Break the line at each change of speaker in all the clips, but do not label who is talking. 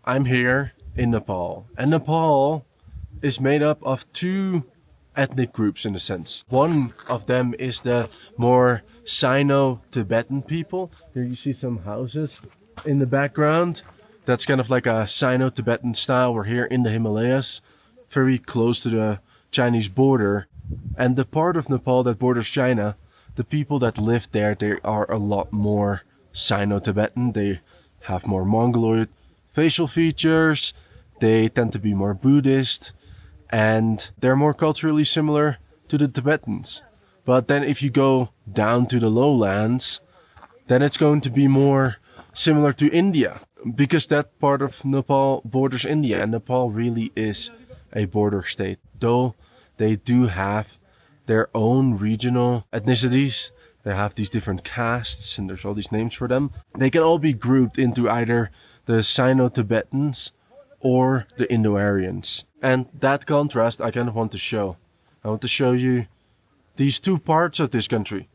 I'm here in Nepal, and Nepal is made up of two ethnic groups in a sense. One of them is the more Sino-Tibetan people. Here you see some houses in the background. That's kind of like a Sino-Tibetan style. We're here in the Himalayas, very close to the Chinese border. And the part of Nepal that borders China, the people that live there, they are a lot more Sino-Tibetan. They have more Mongoloid facial features. They tend to be more Buddhist. And they're more culturally similar to the Tibetans. But then if you go down to the lowlands, then it's going to be more similar to India. Because that part of Nepal borders India. And Nepal really is a border state. Though they do have their own regional ethnicities. They have these different castes and there's all these names for them. They can all be grouped into either the Sino-Tibetans or the Indo-Aryans. And that contrast I kind of want to show. I want to show you these two parts of this country.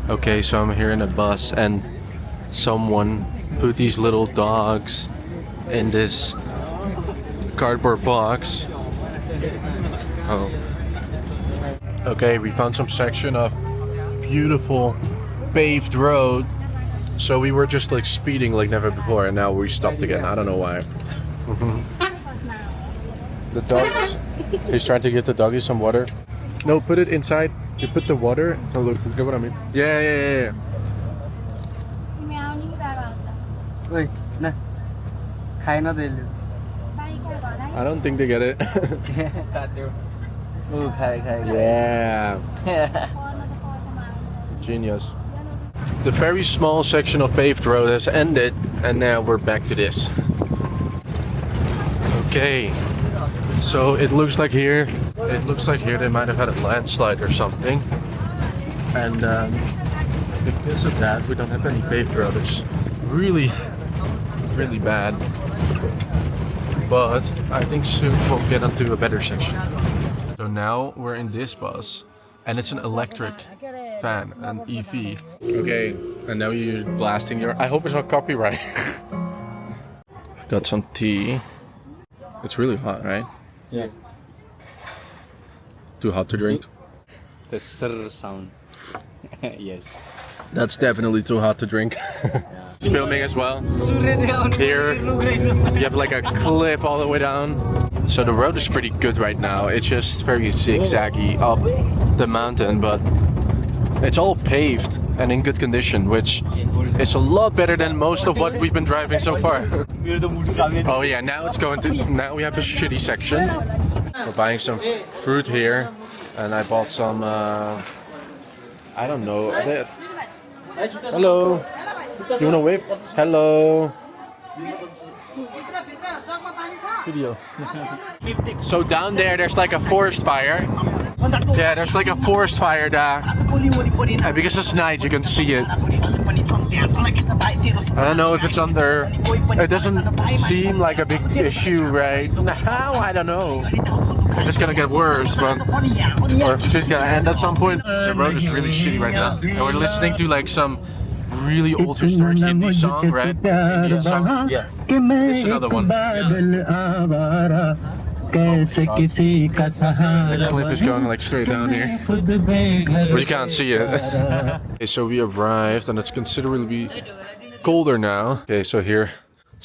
Okay, so I'm here in a bus and someone put these little dogs in this cardboard box. Oh. Okay, we found some section of beautiful paved road. So we were just like speeding like never before and now we stopped again. I don't know why. The dogs. He's trying to get the doggy some water. No, put it inside. You put the water. Oh look, get what I mean? Yeah. I don't think they get it. Yeah. Genius. The very small section of paved road has ended and now we're back to this. Okay. So it looks like here they might have had a landslide or something. And because of that we don't have any paved road. It's really bad. But I think soon we'll get onto a better section. So now we're in this bus and it's an electric fan, an EV. Okay, and now you're blasting your... I hope it's not copyright. Got some tea. It's really hot, right?
Yeah.
Too hot to drink?
The sir sound. Yes.
That's definitely too hot to drink.
Yeah.
It's filming as well. Here, you have like a cliff all the way down. So the road is pretty good right now. It's just very zigzaggy up the mountain, but it's all paved and in good condition, which is a lot better than most of what we've been driving so far. Oh yeah, now we have a shitty section. We're buying some fruit here, and I bought some, I don't know. Hello. You wanna wave? Hello. Video. So down there's like a forest fire. Yeah, there's like a forest fire there. And because it's night, you can see it. I don't know if it's under... It doesn't seem like a big issue right now. I don't know if it's gonna get worse, but... Or if it's gonna end at some point. The road is really shitty right now. And we're listening to like some really old historic Hindi song, right? Indian song? Yeah. This is another one. Yeah. The cliff is going like straight down here, but you can't see it. Okay, so we arrived and it's considerably colder now. Okay, so here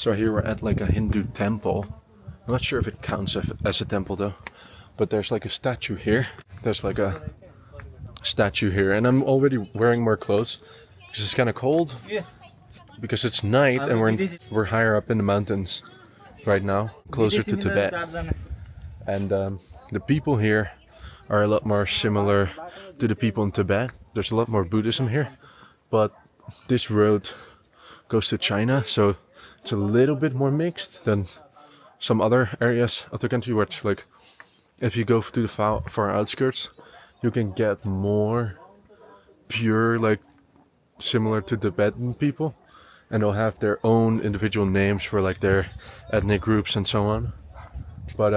we're at like a Hindu temple. I'm not sure if it counts as a temple though, but there's like a statue here. There's like a statue here, and I'm already wearing more clothes because it's kind of cold. Because it's night and we're higher up in the mountains right now, closer to Tibet. And the people here are a lot more similar to the people in Tibet. There's a lot more Buddhism here, but this road goes to China, so it's a little bit more mixed than some other areas of the country where it's like, if you go to the far outskirts, you can get more pure, like similar to Tibetan people, and they'll have their own individual names for like their ethnic groups and so on. But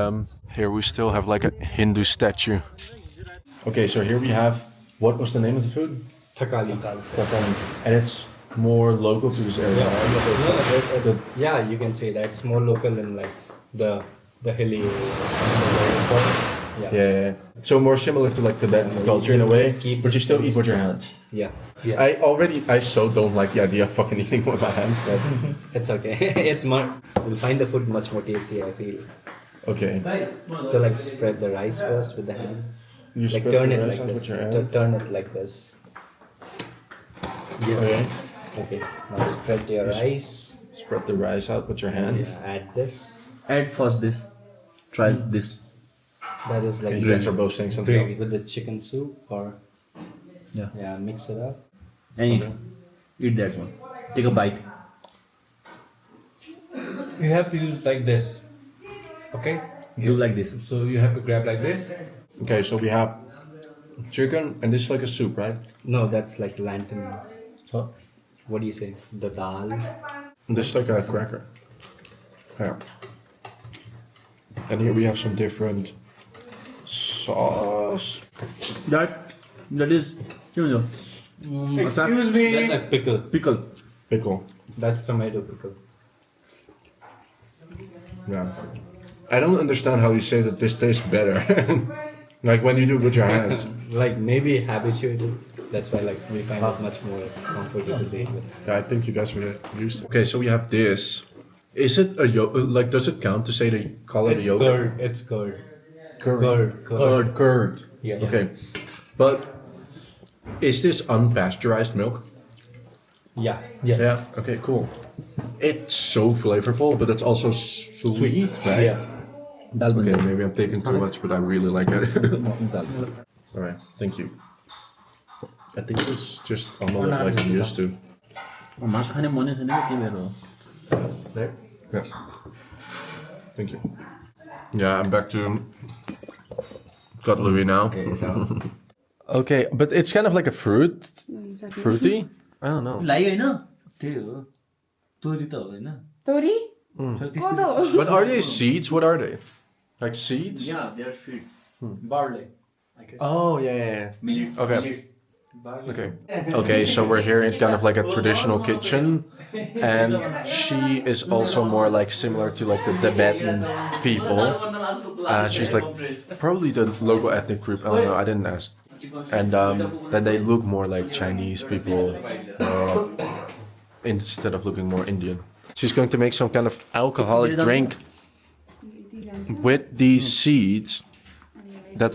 here we still have like a Hindu statue. Okay, so here we have, what was the name of the food? Takali. And it's more local to this area.
Yeah, you can say that it's more local than like the hilly area.
Yeah. So more similar to like Tibetan culture in a way, but you still eat with your hands.
Yeah.
I so don't like the idea of fucking eating with my hands. But
It's okay. It's more. You'll find the food much more tasty, I feel.
okay.
So like spread the rice first with the hand.
You
Like
spread
turn
the
it
rice
like
out
this.
with your hand.
Turn it like this.
Okay.
Okay. Now spread your rice.
Spread the rice out with your hand.
Yeah, add this.
Add first this. Try this.
That is like
And you guys are both saying something else.
gravy with the chicken soup or
Yeah.
yeah, mix it up.
And eat. Eat that one. Take a bite.
You have to use like this. Okay?
You like this.
So you have to grab like this.
Okay, so we have chicken, and this is like a soup, right?
No, that's like lantern.
Huh?
What do you say? The dal.
And this is like a cracker. Yeah. And here we have some different sauce.
That is, you know.
Excuse me.
That's like pickle.
Pickle.
Pickle.
That's tomato pickle.
Yeah. I don't understand how you say that this tastes better. Like when you do it with your hands.
Like maybe habituated. That's why like we find it much more comfortable to eat with.
Yeah, I think you guys were used to. Okay, so we have this. Is it a like? Does it count to say they call it
It's
a yogurt?
curd. It's curd.
Curd.
Curd.
Curd.
Yeah.
Okay, but is this unpasteurized milk?
Yeah.
Yeah. Okay. Cool. It's so flavorful, but it's also sweet, right?
Yeah.
Okay, maybe I'm taking too much, but I really like it. All right. Thank you. I think it's just a lot like I'm used to.
मासु खाने मनै छैन के भएर हो?
There? Yes. Thank you. Yeah, I'm back to cutlery now. Okay, but it's kind of like a fruit. Fruity? I don't know.
लाई हैन? त्यही हो. तोरी त हो हैन?
Tori? Kodo.
But are they seeds? What are they? Like seeds?
Yeah, they are sweet.
Barley.
Oh, yeah.
Millets.
Okay.
Millets.
Okay. Okay, so we're here in kind of like a traditional kitchen. And she is also more like similar to like the Tibetan people. She's like probably the local ethnic group. I don't know, I didn't ask. And then they look more like Chinese people instead of looking more Indian. She's going to make some kind of alcoholic drink with these seeds that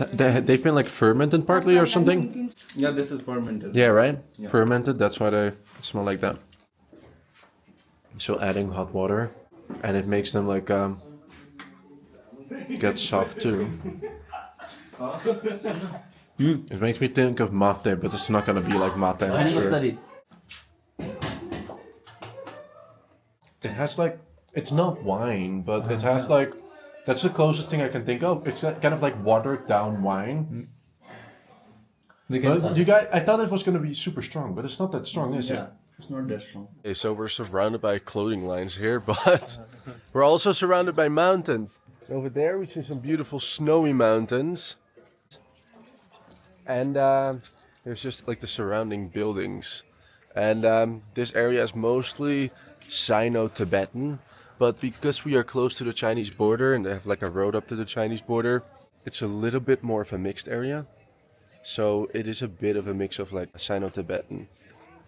they've been like fermented partly or something.
Yeah, this is fermented.
Yeah, right? Yeah. Fermented, that's why they smell like that. So adding hot water, and it makes them like get soft too. It makes me think of mate, but it's not gonna be like mate, I'm sure. It has like, it's not wine, but it has like, that's the closest thing I can think of. It's kind of like watered down wine. But you guys, I thought it was gonna be super strong, but it's not that strong, is it?
It's not that strong.
Okay, so we're surrounded by clothing lines here, but we're also surrounded by mountains. Over there we see some beautiful snowy mountains. And there's just like the surrounding buildings. And this area is mostly Sino-Tibetan, but because we are close to the Chinese border and they have like a road up to the Chinese border, it's a little bit more of a mixed area. So it is a bit of a mix of like Sino-Tibetan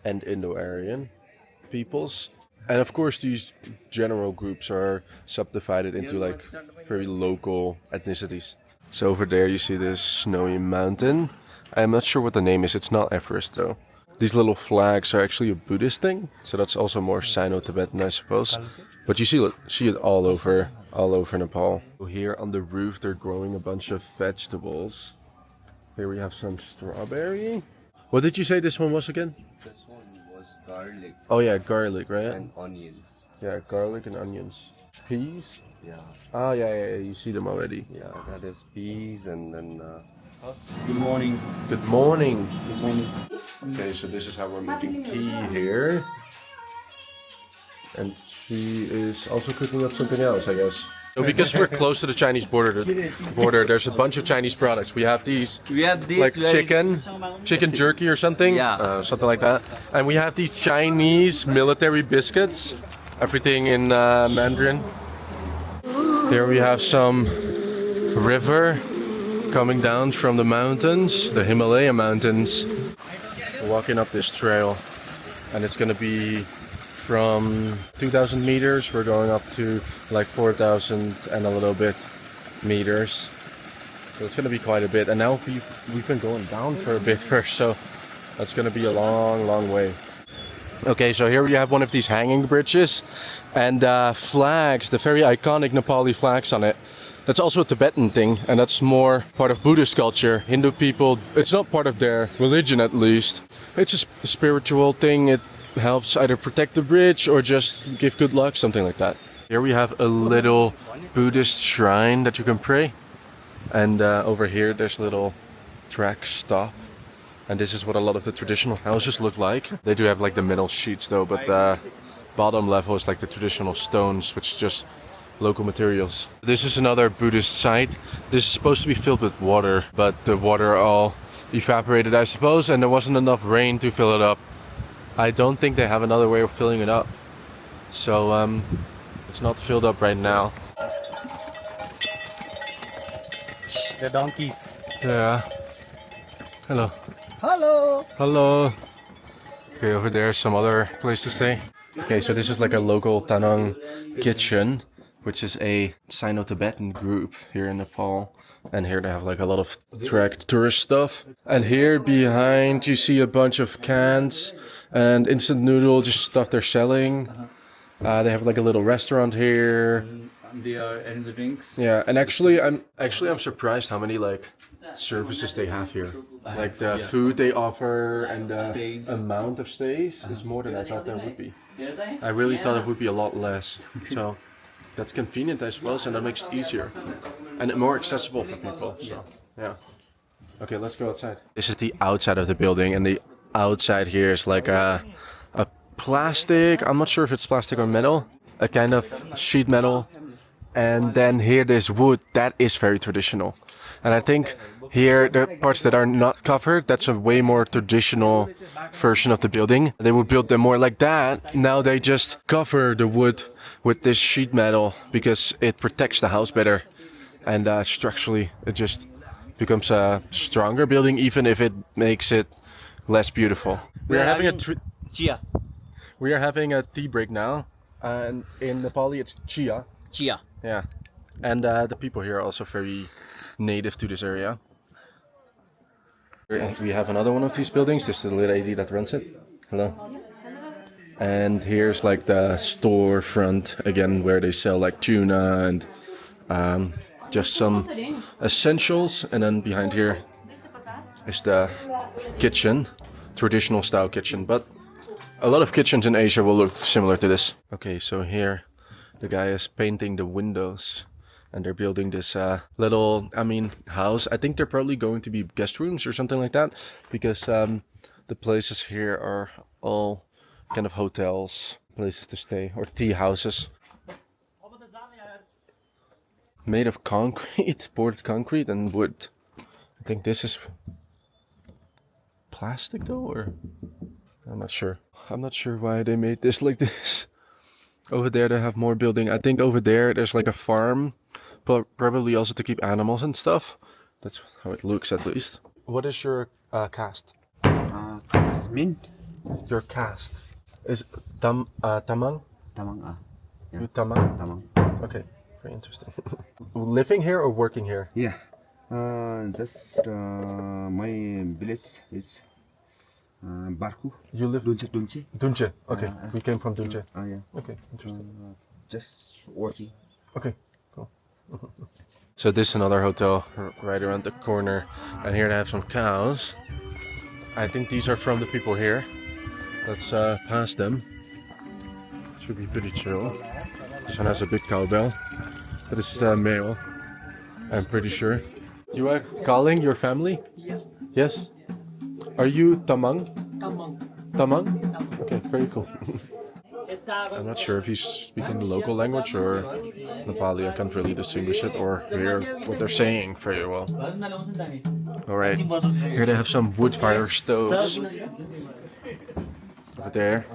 and Indo-Aryan peoples. And of course these general groups are subdivided into like very local ethnicities. So over there you see this snowy mountain. I'm not sure what the name is, it's not Everest though. These little flags are actually a Buddhist thing, so that's also more Sino-Tibetan I suppose. But you see it all over Nepal. Here on the roof they're growing a bunch of vegetables. Here we have some strawberry. What did you say this one was again?
This one was garlic
Oh yeah, garlic, right?
and onions.
Yeah, garlic and onions. Peas?
Yeah,
Oh yeah, you see them already.
yeah, that is peas and then
Good morning.
Good morning.
Good morning.
Okay, so this is how we're making tea here. And she is also cooking up something else, I guess. So because we're close to the Chinese border, there's a bunch of Chinese products. We have these, like chicken jerky or something, something like that. And we have these Chinese military biscuits, everything in Mandarin. Here we have some river coming down from the mountains, the Himalaya mountains. We're walking up this trail, and it's gonna be from 2,000 meters, we're going up to like 4,000 and a little bit meters. So it's gonna be quite a bit. And now we've been going down for a bit first, so that's gonna be a long way. Okay, so here we have one of these hanging bridges and flags, the very iconic Nepali flags on it. That's also a Tibetan thing, and that's more part of Buddhist culture. Hindu people, it's not part of their religion at least. It's a spiritual thing. It helps either protect the bridge or just give good luck, something like that. Here we have a little Buddhist shrine that you can pray. And over here there's a little track stop. And this is what a lot of the traditional houses look like. They do have like the metal sheets though, but the bottom level is like the traditional stones, which is just local materials. This is another Buddhist site. This is supposed to be filled with water, but the water all evaporated, I suppose, and there wasn't enough rain to fill it up. I don't think they have another way of filling it up. So it's not filled up right now.
The donkeys.
Yeah. Hello.
Hello.
Hello. Okay, over there is some other place to stay. Okay, so this is like a local Tanang kitchen, which is a Sino-Tibetan group here in Nepal. And here they have like a lot of Trek tourist stuff. And here behind you see a bunch of cans and instant noodle, just stuff they're selling. They have like a little restaurant here.
They are energy drinks.
Yeah, and actually I'm surprised how many like services they have here. Like the food they offer and the amount of stays is more than I thought there would be. I really thought it would be a lot less. So that's convenient, I suppose, and that makes it easier and more accessible for people. So yeah. Okay, let's go outside. This is the outside of the building, and the outside here is like a plastic. I'm not sure if it's plastic or metal. A kind of sheet metal. And then here there's wood. That is very traditional. And I think here the parts that are not covered, that's a way more traditional version of the building. They would build them more like that. Now they just cover the wood with this sheet metal because it protects the house better. And structurally it just becomes a stronger building, even if it makes it less beautiful. We are having a tea break now. And in Nepali it's chia.
Chia.
Yeah, and the people here are also very native to this area. We have another one of these buildings. This is the lady that runs it. Hello. And here's like the storefront again, where they sell like tuna and just some essentials. And then behind here is the kitchen, traditional style kitchen. But a lot of kitchens in Asia will look similar to this. Okay, so here the guy is painting the windows, and they're building this little, house. I think they're probably going to be guest rooms or something like that, because the places here are all kind of hotels, places to stay, or tea houses. Made of concrete, poured concrete and wood. I think this is plastic though, or I'm not sure. I'm not sure why they made this like this. Over there they have more building. I think over there's like a farm, but probably also to keep animals and stuff. That's how it looks at least. What is your caste?
Kasmin.
Your caste is Tamang?
Tamang, yeah.
You Tamang?
Tamang.
Okay, very interesting. Living here or working here?
Yeah. Just my village is Barku.
You live
Dunche.
Dunche. Okay, we came from Dunche.
Yeah.
Okay, interesting.
Just working.
Okay, cool. So this is another hotel right around the corner, and here they have some cows. I think these are from the people here. Let's pass them. Should be pretty chill. This one has a big cowbell, but this is a male, I'm pretty sure. You are calling your family?
Yes.
Yes? Are you Tamang?
Tamang.
Tamang? Okay, very cool. I'm not sure if he's speaking the local language or Nepali. I can't really distinguish it or hear what they're saying very well. Alright, here they have some wood fire stoves over there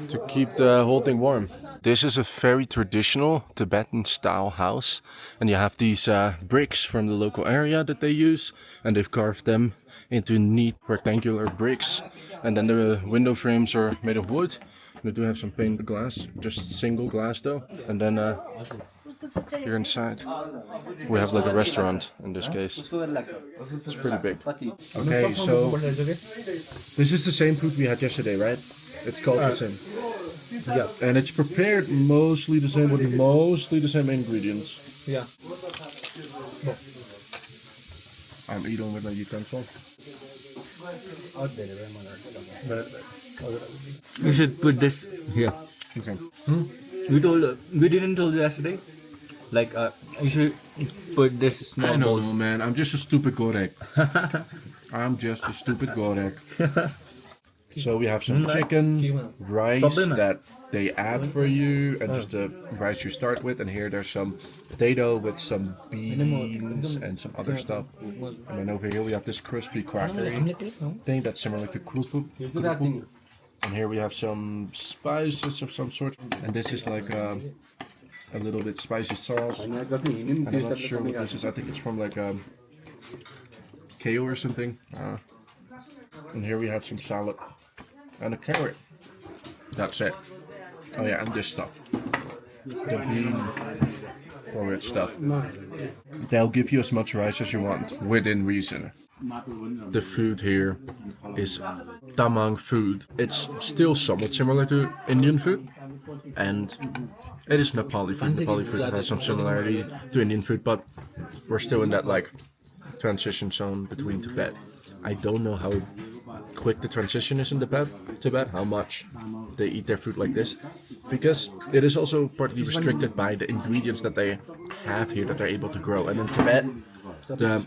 to keep the whole thing warm. This is a very traditional Tibetan style house, and you have these bricks from the local area that they use, and they've carved them into neat rectangular bricks, and then the window frames are made of wood. They do have some painted glass, just single glass though, and then here inside we have like a restaurant in this case. It's pretty big. Okay, so this is the same food we had yesterday, right? It's called the same. Yeah, and it's prepared mostly the same with mostly the same ingredients.
Yeah.
I'm eating with my utensil.
You should put this here.
Okay.
We didn't told you yesterday. Like you should put this small
I
bowl.
don't know, man. I'm just a stupid Gorek. I'm just a stupid Gorek. So we have some chicken, rice that they add for you, and just the rice you start with. And here there's some potato with some beans and some other stuff. And then over here we have this crispy crackery thing that's similar to kurupuk. And here we have some spices of some sort. And this is like a little bit spicy sauce. And I'm not sure what this is. I think it's from like kale or something. And here we have some salad and a carrot. That's it. Oh yeah, and this stuff. The bean porridge stuff. They'll give you as much rice as you want within reason. The food here is tamang food. It's still somewhat similar to Indian food, and it is Nepali food. Nepali food has some similarity to Indian food, but we're still in that like transition zone between Tibet. I don't know how quick the transition is in Tibet, how much they eat their food like this, because it is also partly restricted by the ingredients that they have here that they're able to grow. And in Tibet, the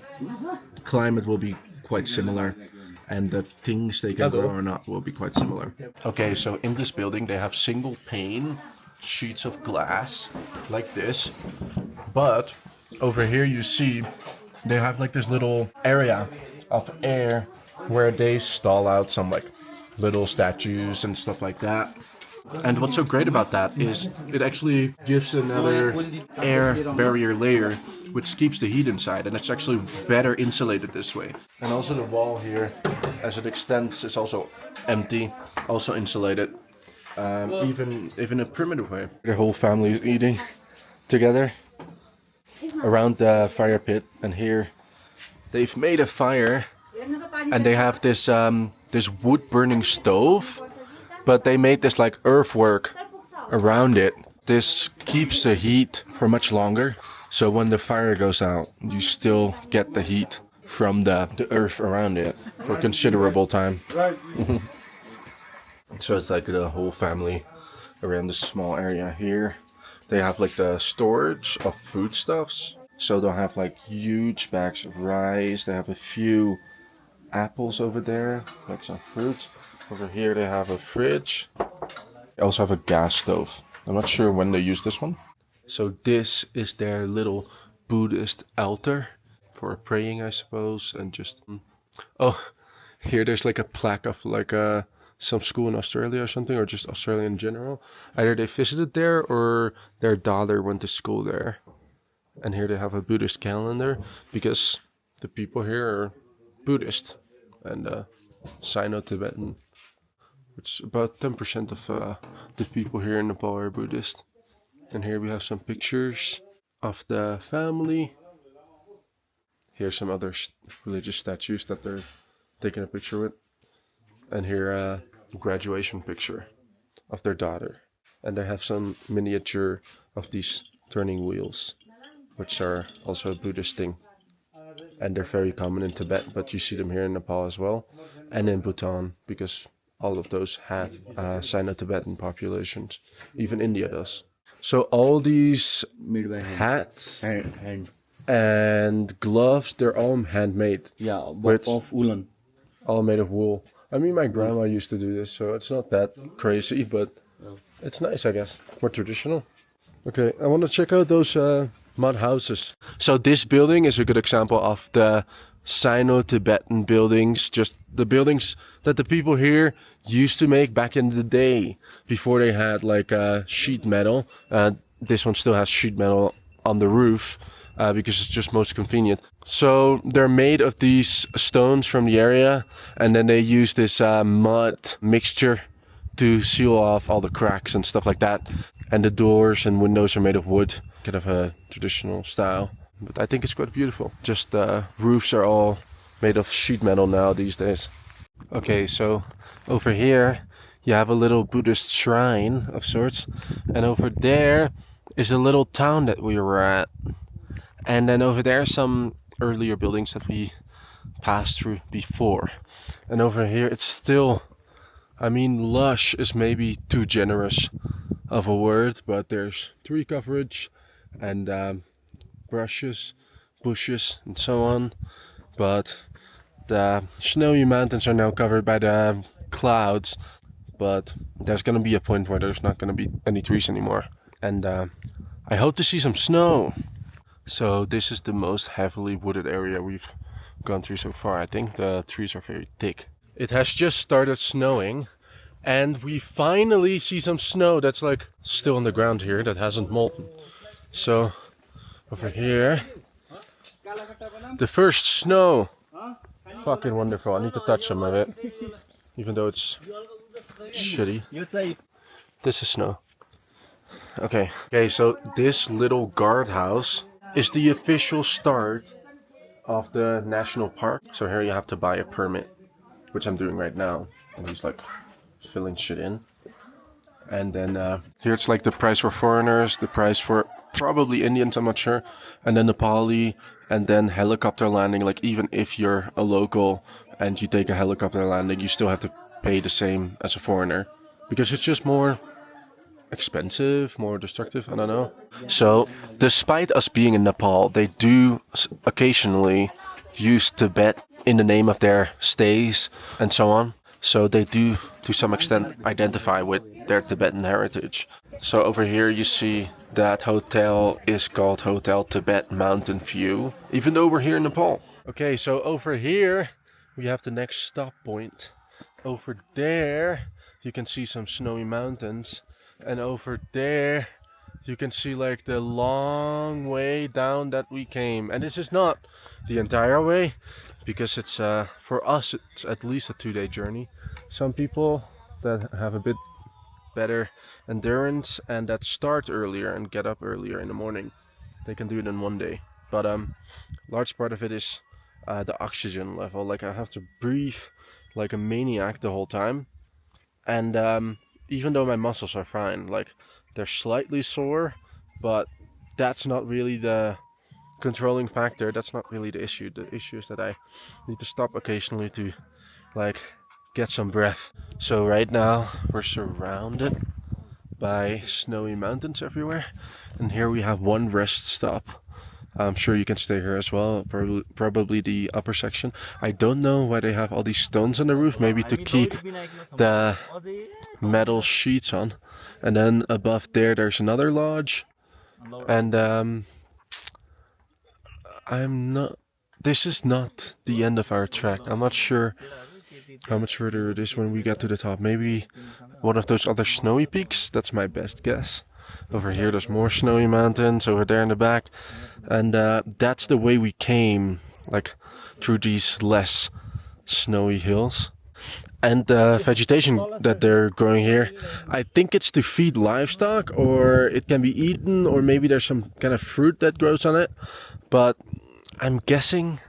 climate will be quite similar, and the things they can grow or not will be quite similar. Okay, so in this building they have single pane sheets of glass like this, but over here you see they have like this little area of air where they stall out some like little statues and stuff like that. And what's so great about that is it actually gives another air barrier layer which keeps the heat inside, and it's actually better insulated this way. And also the wall here, as it extends, is also empty, also insulated, even in a primitive way. The whole family is eating together around the fire pit, and here they've made a fire, and they have this this wood burning stove, but they made this like earthwork around it. This keeps the heat for much longer, so when the fire goes out, you still get the heat from the earth around it for a considerable time. So it's like the whole family around this small area here. They have like the storage of foodstuffs, so they'll have like huge bags of rice. They have a few apples over there, like some fruit. Over here they have a fridge. They also have a gas stove. I'm not sure when they use this one. So this is their little Buddhist altar for praying, I suppose, and just... Oh, here there's like a plaque of like some school in Australia or something, or just Australia in general. Either they visited there or their daughter went to school there. And here they have a Buddhist calendar, because the people here are Buddhist and Sino-Tibetan. It's about 10% of the people here in Nepal are Buddhist. And here we have some pictures of the family. Here's some other religious statues that they're taking a picture with. And here a graduation picture of their daughter. And they have some miniature of these turning wheels, which are also a Buddhist thing. And they're very common in Tibet, but you see them here in Nepal as well. And in Bhutan, because all of those have Sino-Tibetan populations. Even India does. So all these hats and gloves, they're all handmade.
Yeah, of woolen.
All made of wool. I mean, my grandma used to do this, so it's not that crazy, but it's nice, I guess. More traditional. Okay, I want to check out those mud houses. So this building is a good example of the Sino-Tibetan buildings, just the buildings that the people here used to make back in the day, before they had like sheet metal. This one still has sheet metal on the roof because it's just most convenient. So they're made of these stones from the area, and then they use this mud mixture to seal off all the cracks and stuff like that. And the doors and windows are made of wood, kind of a traditional style. But I think it's quite beautiful. Just the roofs are all made of sheet metal now these days. Okay, so over here you have a little Buddhist shrine of sorts. And over there is a little town that we were at. And then over there some earlier buildings that we passed through before. And over here it's still, I mean, lush is maybe too generous of a word, but there's tree coverage and bushes and so on. But the snowy mountains are now covered by the clouds, but there's gonna be a point where there's not gonna be any trees anymore. And I hope to see some snow. So this is the most heavily wooded area we've gone through so far. I think the trees are very thick. It has just started snowing, and we finally see some snow that's like still on the ground here, that hasn't molten. So over here, the first snow. Fucking wonderful. I need to touch some of it, even though it's shitty. This is snow. Okay, so this little guardhouse is the official start of the national park. So here you have to buy a permit, which I'm doing right now. And he's like filling shit in. And then here it's like the price for foreigners, the price for probably Indians, I'm not sure. And then Nepali, and then helicopter landing. Like even if you're a local and you take a helicopter landing, you still have to pay the same as a foreigner. Because it's just more expensive, more destructive, I don't know. So despite us being in Nepal, they do occasionally use Tibet in the name of their stays and so on. So they do, to some extent, identify with their Tibetan heritage. So over here you see that hotel is called Hotel Tibet Mountain View, even though we're here in Nepal. Okay, so over here we have the next stop point. Over there you can see some snowy mountains. And over there you can see like the long way down that we came. And this is not the entire way, because it's for us it's at least a 2-day journey. Some people that have a bit better endurance and that start earlier and get up earlier in the morning, they can do it in 1 day. But large part of it is the oxygen level. Like I have to breathe like a maniac the whole time. And even though my muscles are fine, like they're slightly sore, but that's not really the controlling factor. That's not really the issue. The issue is that I need to stop occasionally to like get some breath. So right now we're surrounded by snowy mountains everywhere, and here we have one rest stop. I'm sure you can stay here as well, probably the upper section. I don't know why they have all these stones on the roof, maybe to keep the metal sheets on. And then above there's another lodge. And this is not the end of our trek. I'm not sure how much further it is when we get to the top. Maybe one of those other snowy peaks? That's my best guess. Over here there's more snowy mountains, over there in the back. And that's the way we came, like through these less snowy hills. And the vegetation that they're growing here, I think it's to feed livestock, or it can be eaten, or maybe there's some kind of fruit that grows on it. But I'm guessing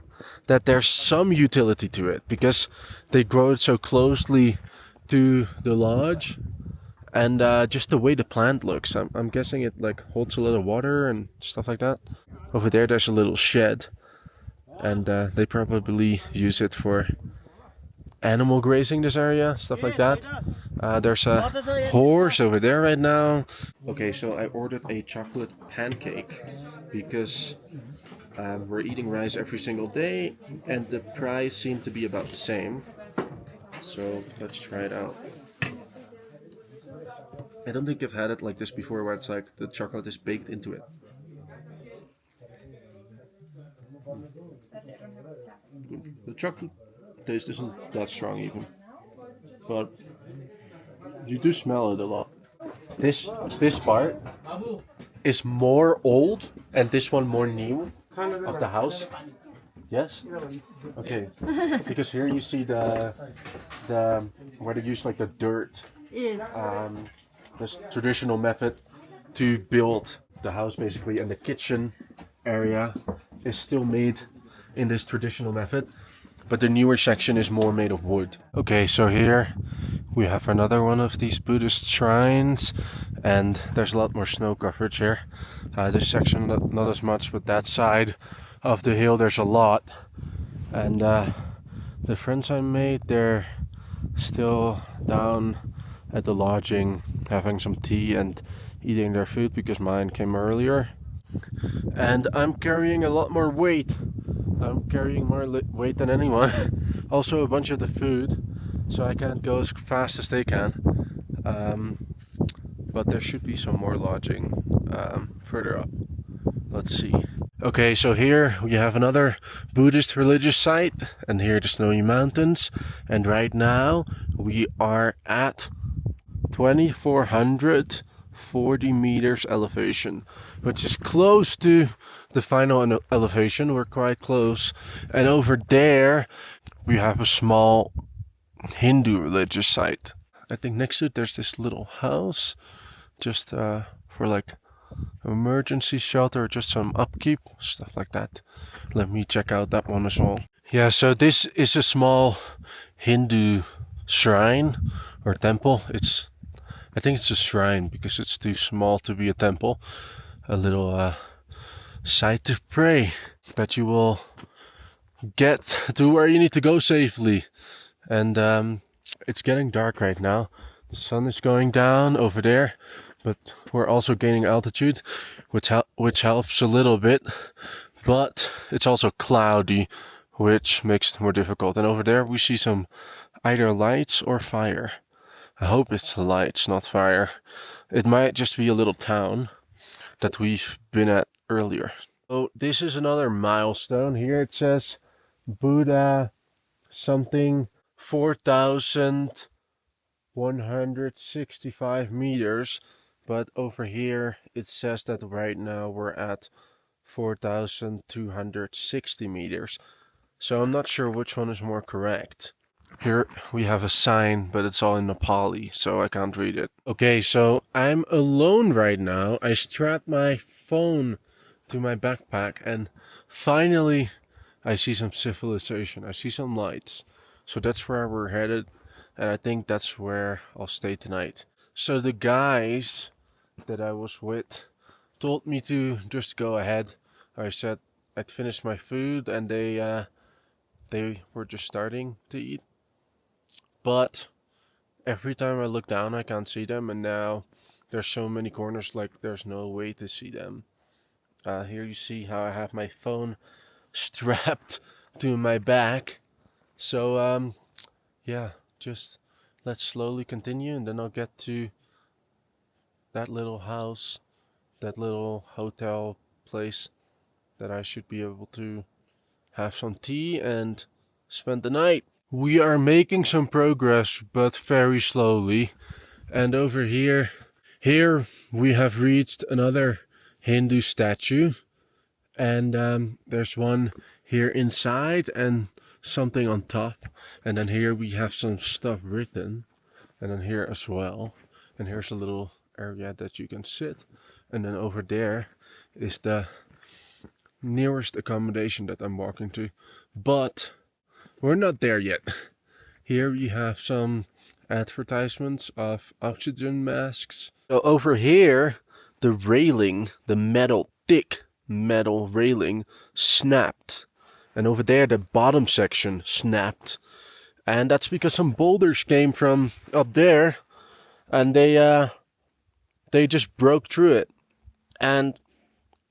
that there's some utility to it, because they grow it so closely to the lodge. And just the way the plant looks, I'm guessing it like holds a lot of water and stuff like that. Over there's a little shed, and they probably use it for animal grazing, this area, stuff like that. There's a horse over there right now. Okay, so I ordered a chocolate pancake because we're eating rice every single day, and the price seemed to be about the same. So let's try it out. I don't think I've had it like this before, where it's like the chocolate is baked into it. The chocolate taste isn't that strong even, but you do smell it a lot. This part is more old and this one more new of the house. Yes? Okay. Because here you see the where they use like the dirt.
Yes.
This traditional method to build the house basically, and the kitchen area is still made in this traditional method, but the newer section is more made of wood. Okay, so here we have another one of these Buddhist shrines, and there's a lot more snow coverage here. This section not as much, but that side of the hill there's a lot. And the friends I made, they're still down at the lodging having some tea and eating their food because mine came earlier. And I'm carrying a lot more weight. I'm carrying more weight than anyone. Also a bunch of the food, so I can't go as fast as they can. But there should be some more lodging further up. Let's see. Okay, so here we have another Buddhist religious site, and here the snowy mountains. And right now we are at 2,440 meters elevation, which is close to the final elevation. We're quite close. And over there we have a small Hindu religious site. I think next to it there's this little house, just for like emergency shelter or just some upkeep, stuff like that. Let me check out that one as well. Yeah, so this is a small Hindu shrine or temple. I think it's a shrine because it's too small to be a temple. A little site to pray that you will get to where you need to go safely. And it's getting dark right now. The sun is going down over there, but we're also gaining altitude, which helps a little bit. But it's also cloudy, which makes it more difficult. And over there we see some either lights or fire. I hope it's the lights, not fire. It might just be a little town that we've been at earlier. So this is another milestone. Here it says Buddha something 4,165 meters. But over here it says that right now we're at 4,260 meters. So I'm not sure which one is more correct. Here we have a sign, but it's all in Nepali, so I can't read it. Okay, so I'm alone right now. I strapped my phone to my backpack, and finally I see some civilization. I see some lights. So that's where we're headed, and I think that's where I'll stay tonight. So the guys that I was with told me to just go ahead. I said I'd finished my food, and they were just starting to eat. But every time I look down, I can't see them, and now there's so many corners, like there's no way to see them. Here you see how I have my phone strapped to my back. So yeah, just let's slowly continue, and then I'll get to that little house, that little hotel place that I should be able to have some tea and spend the night. We are making some progress, but very slowly. And over here we have reached another Hindu statue. And there's one here inside and something on top. And then here we have some stuff written. And then here as well. And here's a little area that you can sit. And then over there is the nearest accommodation that I'm walking to. But we're not there yet. Here we have some advertisements of oxygen masks. So over here, the railing, the thick metal railing snapped. And over there, the bottom section snapped. And that's because some boulders came from up there, and they just broke through it. And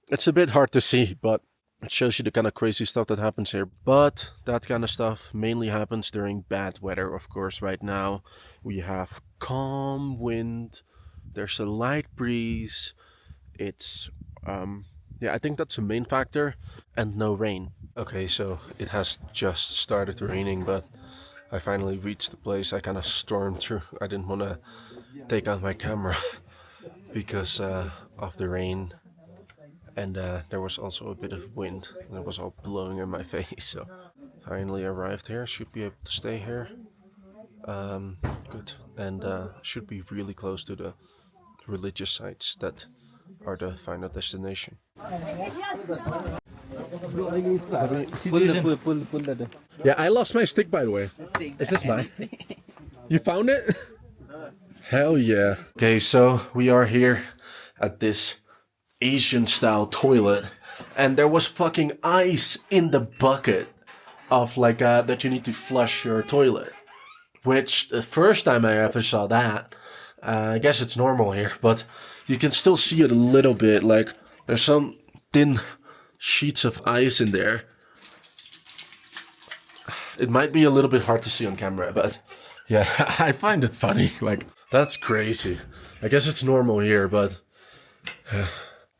it's a bit hard to see, but it shows you the kind of crazy stuff that happens here. But that kind of stuff mainly happens during bad weather, of course. Right now we have calm wind, There's a light breeze. It's yeah, I think that's the main factor, and no rain. Okay, so it has just started raining, but I finally reached the place. I kind of stormed through. I didn't want to take out my camera because of the rain, and there was also a bit of wind, and it was all blowing in my face. So finally arrived here. Should be able to stay here. Good, and should be really close to the religious sites that are the final destination. Yeah, I lost my stick, by the way. Is this mine? You found it? Hell yeah. Okay, so we are here at this Asian style toilet, and there was fucking ice in the bucket of like that you need to flush your toilet. Which the first time I ever saw that, I guess it's normal here, but you can still see it a little bit. Like there's some thin sheets of ice in there. It might be a little bit hard to see on camera, but yeah, I find it funny. Like, that's crazy. I guess it's normal here, but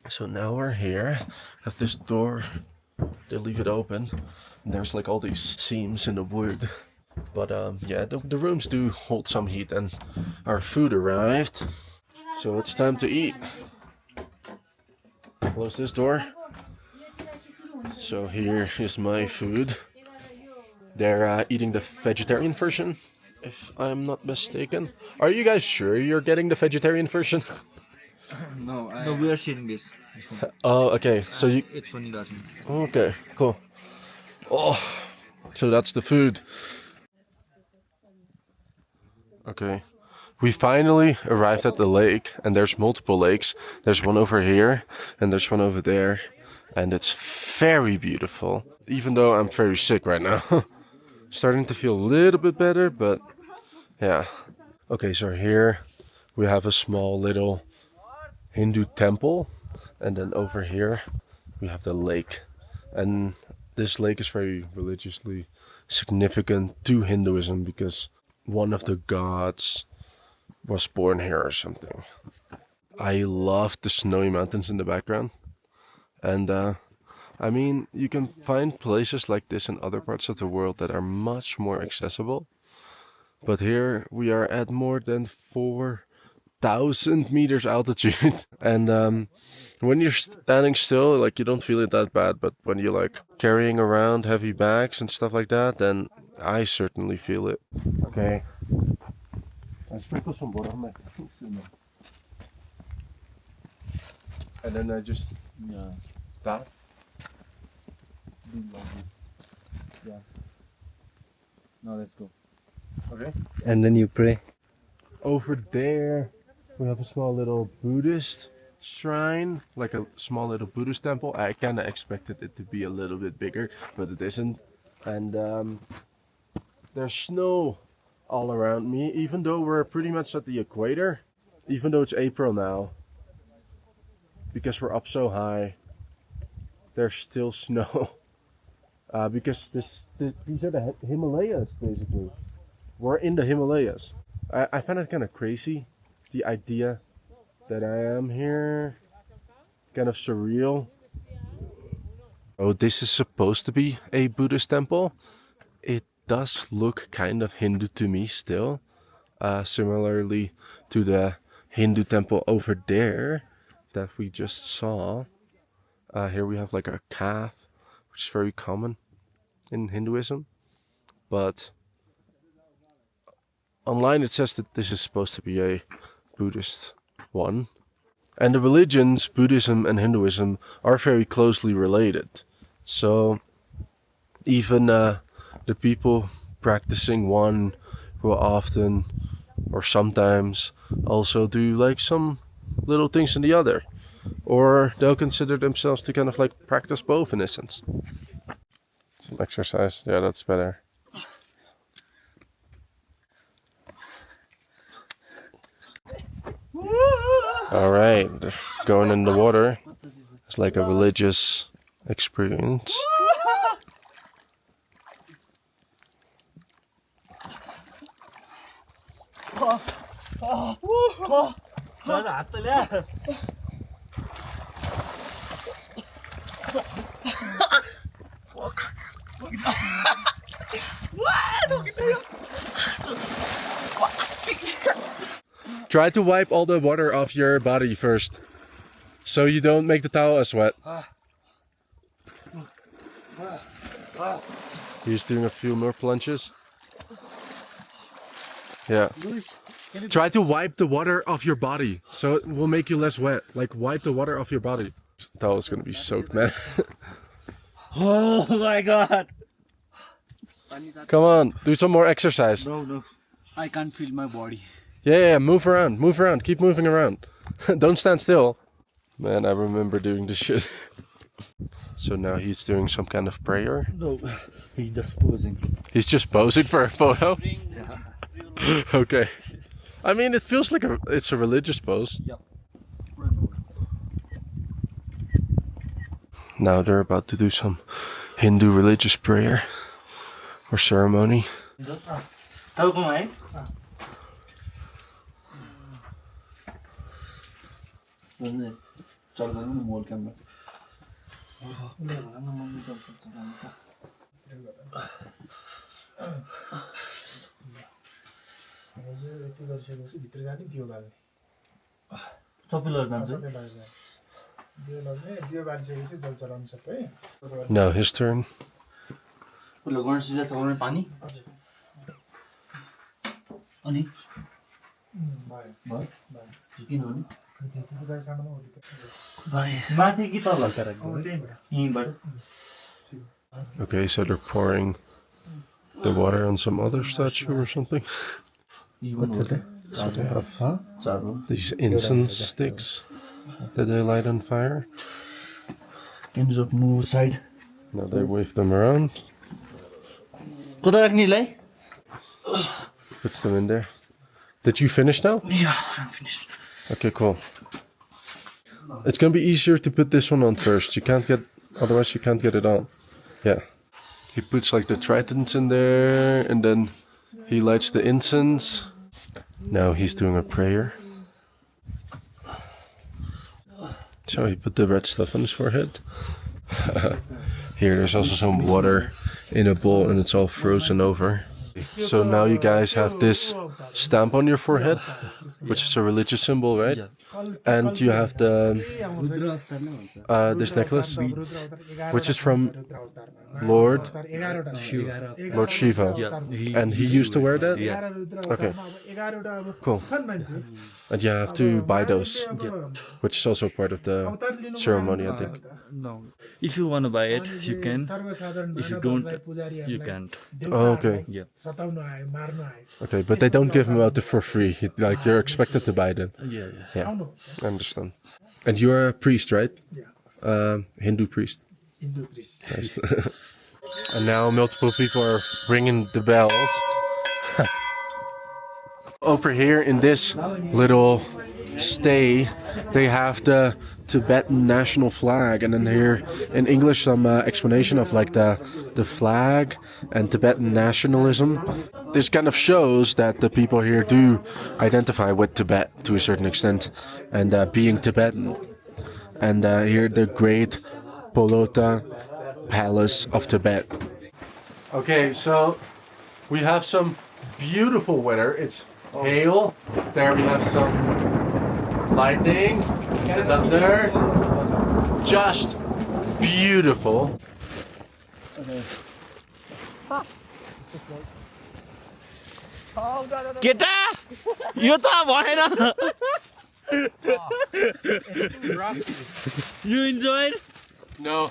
so now we're here at this door. They leave it open, and there's like all these seams in the wood. But yeah, the rooms do hold some heat, and our food arrived, so it's time to eat. Close this door. So here is my food. They're eating the vegetarian version, if I'm not mistaken. Are you guys sure you're getting the vegetarian version?
No, we are sharing this.
Oh, okay. So you.
It's funny, doesn't.
Okay, cool. Oh, so that's the food. Okay. We finally arrived at the lake, and there's multiple lakes. There's one over here, and there's one over there. And it's very beautiful, even though I'm very sick right now. Starting to feel a little bit better, but yeah. Okay, so here we have a small little Hindu temple, and then over here we have the lake. And this lake is very religiously significant to Hinduism because one of the gods was born here or something. I love the snowy mountains in the background. And I mean, you can find places like this in other parts of the world that are much more accessible. But here we are at more than 4,000 meters altitude. And when you're standing still, like, you don't feel it that bad. But when you're like carrying around heavy bags and stuff like that, then I certainly feel it. Okay. I sprinkle some water on my face. And then I just that.
Yeah. Now let's go.
Okay.
And then you pray.
Over there, we have a small little Buddhist shrine, like a small little Buddhist temple. I kind of expected it to be a little bit bigger, but it isn't. And there's snow all around me, even though we're pretty much at the equator, even though it's April now. Because we're up so high, there's still snow. Because these are the Himalayas, basically. We're in the Himalayas. I find it kind of crazy, the idea that I am here. Kind of surreal. Oh, this is supposed to be a Buddhist temple. It does look kind of Hindu to me still. Similarly to the Hindu temple over there that we just saw. Here we have like a calf, which is very common in Hinduism. But online it says that this is supposed to be a Buddhist one. And the religions, Buddhism and Hinduism, are very closely related. So even the people practicing one will often or sometimes also do like some little things in the other. Or they'll consider themselves to kind of like practice both in a sense. Some exercise, yeah, that's better. Alright, going in the water. It's like a religious experience. Try to wipe all the water off your body first, so you don't make the towel as wet. He's doing a few more plunges. Yeah. Try to wipe the water off your body, so it will make you less wet. Like, wipe the water off your body. The towel is gonna be soaked, man.
Oh my god!
Come on, do some more exercise.
No. I can't feel my body.
Yeah, move around, keep moving around. Don't stand still. Man, I remember doing this shit. So now he's doing some kind of prayer.
No, he's just posing.
He's just posing for a photo? Okay. I mean, it feels like it's a religious pose.
Yeah.
Now they're about to do some Hindu religious prayer or ceremony. Now his turn. Okay, so they're pouring the water on some other statue or something.
What's it?
So they have these incense sticks that they light on fire.
Can you move aside?
Now they wave them around. Puts them in there. Did you finish now?
Yeah, I'm finished.
Okay, cool. It's gonna be easier to put this one on first. Otherwise you can't get it on. Yeah. He puts like the tridents in there, and then he lights the incense. Now he's doing a prayer. So he put the red stuff on his forehead. Here, there's also some water in a bowl, and it's all frozen over. So now you guys have this stamp on your forehead, which is a religious symbol, right? And you have the this necklace, which is from Lord Shiva. And he used to wear that?
Yeah.
Okay, cool. And you have to buy those, which is also part of the ceremony, I think.
No. If you want to buy it, you can. If you don't, you can't.
Oh, okay.
Yeah.
Okay, but they don't give them out for free. Like, you're expected to buy them.
Yeah.
Yeah, I understand. And you're a priest, right? Yeah. Hindu priest.
Hindu priest.
Nice. And now multiple people are ringing the bells. Over here in this little stay, they have the Tibetan national flag, and then here in English some explanation of like the flag and Tibetan nationalism. This kind of shows that the people here do identify with Tibet to a certain extent, and being Tibetan. And here the Great Polota Palace of Tibet. Okay, so we have some beautiful weather. It's hail. There we have some lightning, the thunder. Just beautiful.
केटा यो त भएन You enjoyed?
No.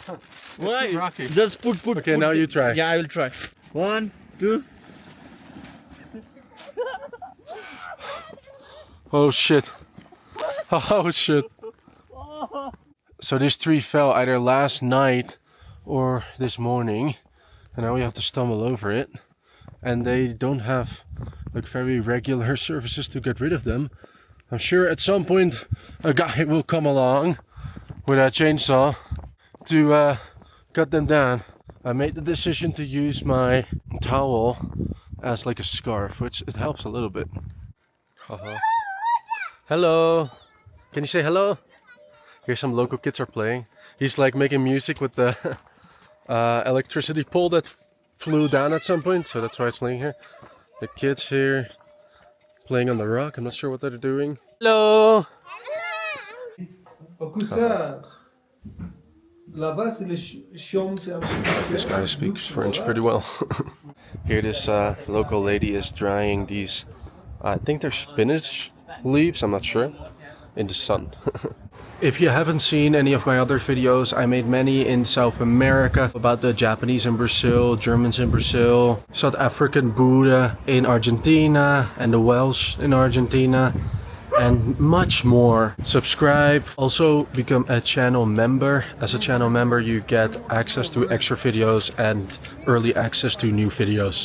Why?
Rocky.
Just put.
Okay, now you try.
Yeah, I will try. 1, 2.
Oh shit. Oh shit. So this tree fell either last night or this morning, and now we have to stumble over it. And they don't have like very regular services to get rid of them. I'm sure at some point a guy will come along with a chainsaw to cut them down. I made the decision to use my towel as like a scarf, which it helps a little bit. Hello. Can you say hello? Here some local kids are playing. He's like making music with the electricity pole that flew down at some point, so that's why it's laying here. The kids here playing on the rock. I'm not sure what they're doing. Hello! This guy speaks French pretty well. Here this local lady is drying these, I think they're spinach leaves, I'm not sure, in the sun. If you haven't seen any of my other videos, I made many in South America about the Japanese in Brazil, Germans in Brazil, South African Buddha in Argentina, and the Welsh in Argentina, and much more. Subscribe, also become a channel member. As a channel member you get access to extra videos and early access to new videos.